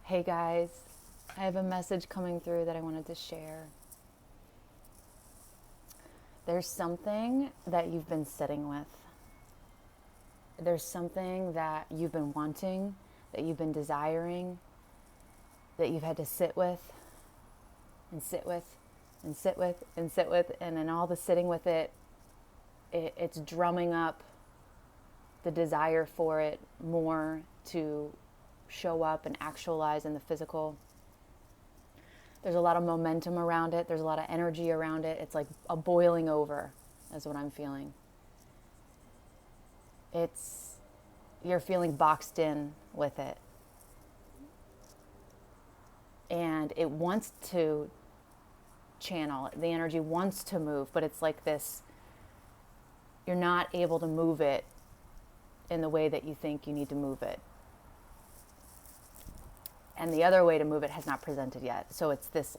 Hey guys, I have a message coming through that I wanted to share. There's something that you've been sitting with. There's something that you've been wanting, that you've been desiring, that you've had to sit with and sit with and sit with and sit with. And in all the sitting with it, it's drumming up the desire for it more to show up and actualize in the physical. There's a lot of momentum around it. There's a lot of energy around it. It's like a boiling over is what I'm feeling. You're feeling boxed in with it. And it wants to channel. The energy wants to move, but it's like this, you're not able to move it in the way that you think you need to move it. And the other way to move it has not presented yet. So it's this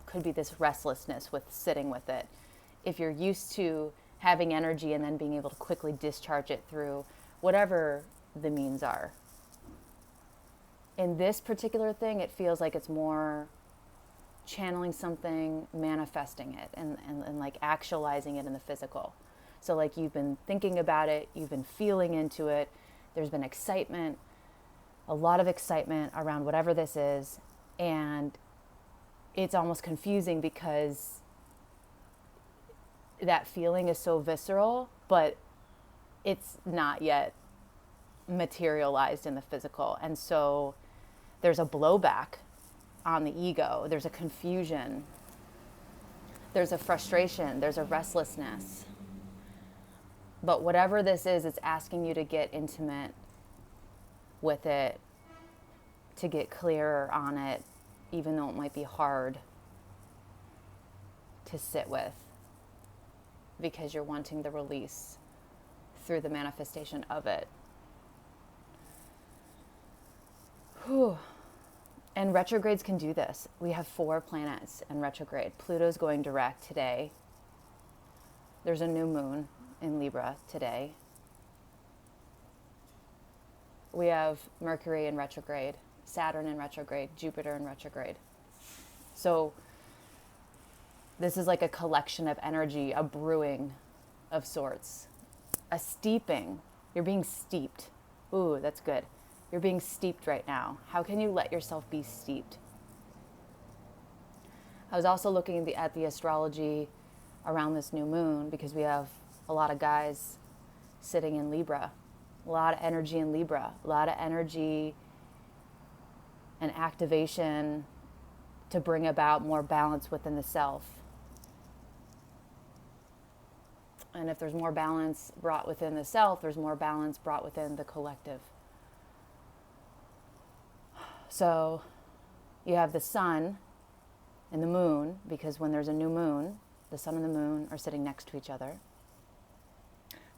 could be this restlessness with sitting with it. If you're used to having energy and then being able to quickly discharge it through whatever the means are. In this particular thing, it feels like it's more channeling something, manifesting it, and like actualizing it in the physical. So like you've been thinking about it, you've been feeling into it, there's been excitement, a lot of excitement around whatever this is, and it's almost confusing because that feeling is so visceral, but it's not yet materialized in the physical. And so there's a blowback on the ego, there's a confusion, there's a frustration, there's a restlessness. But whatever this is, it's asking you to get intimate with it, to get clearer on it, even though it might be hard to sit with, because you're wanting the release through the manifestation of it. Whew. And retrogrades can do this. We have 4 planets in retrograde. Pluto's going direct today. There's a new moon in Libra today. We have Mercury in retrograde, Saturn in retrograde, Jupiter in retrograde. So this is like a collection of energy, a brewing of sorts, a steeping. You're being steeped. Ooh, that's good. You're being steeped right now. How can you let yourself be steeped? I was also looking at the astrology around this new moon because we have a lot of guys sitting in Libra. A lot of energy in Libra, a lot of energy and activation to bring about more balance within the self. And if there's more balance brought within the self, there's more balance brought within the collective. So you have the sun and the moon, because when there's a new moon, the sun and the moon are sitting next to each other.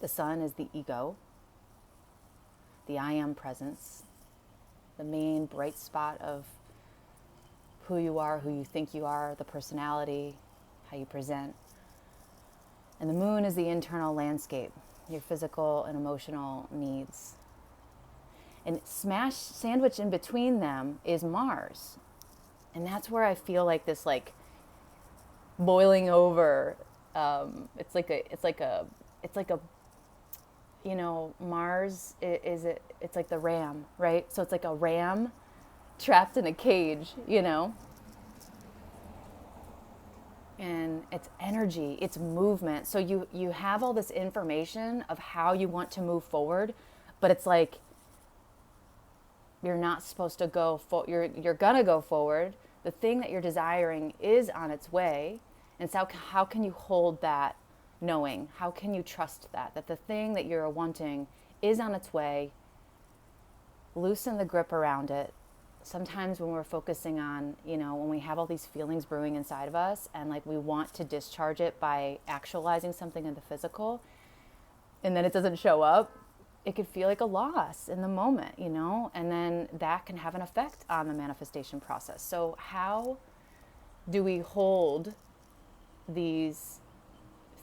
The sun is the ego, the I am presence, the main bright spot of who you are, who you think you are, the personality, how you present. And the moon is the internal landscape, your physical and emotional needs. And sandwiched in between them is Mars. And that's where I feel like this boiling over. It's like a Mars it's like the ram, right? So it's like a ram trapped in a cage, and it's energy, it's movement. So you have all this information of how you want to move forward, but it's like you're not supposed to go you're gonna go forward. The thing that you're desiring is on its way. And so how can you hold that knowing? How can you trust that the thing that you're wanting is on its way? Loosen the grip around it. Sometimes when we're focusing on, when we have all these feelings brewing inside of us and we want to discharge it by actualizing something in the physical, and then it doesn't show up, it could feel like a loss in the moment, and then that can have an effect on the manifestation process. So how do we hold these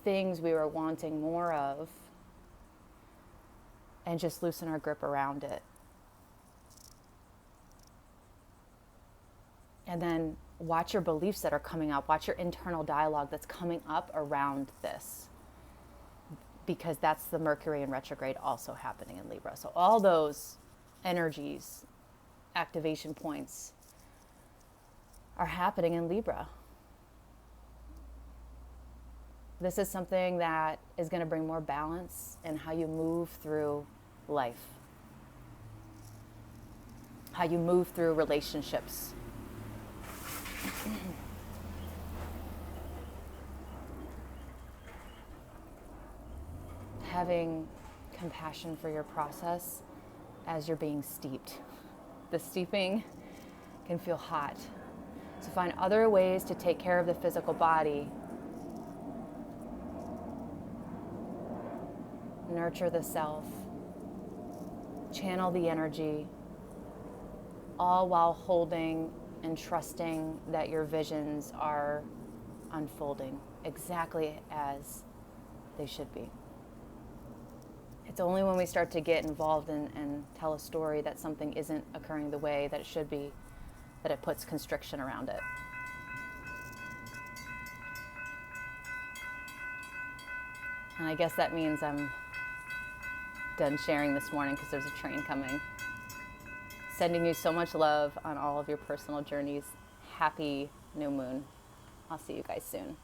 things we were wanting more of and just loosen our grip around it? And then watch your beliefs that are coming up. Watch your internal dialogue that's coming up around this. Because that's the Mercury in retrograde also happening in Libra. So all those energies, activation points are happening in Libra. This is something that is going to bring more balance in how you move through life, how you move through relationships. Having compassion for your process as you're being steeped. The steeping can feel hot. So find other ways to take care of the physical body. Nurture the self. Channel the energy, all while holding and trusting that your visions are unfolding exactly as they should be. It's only when we start to get involved and tell a story that something isn't occurring the way that it should be, that it puts constriction around it. And I guess that means I'm done sharing this morning because there's a train coming. Sending you so much love on all of your personal journeys. Happy new moon. I'll see you guys soon.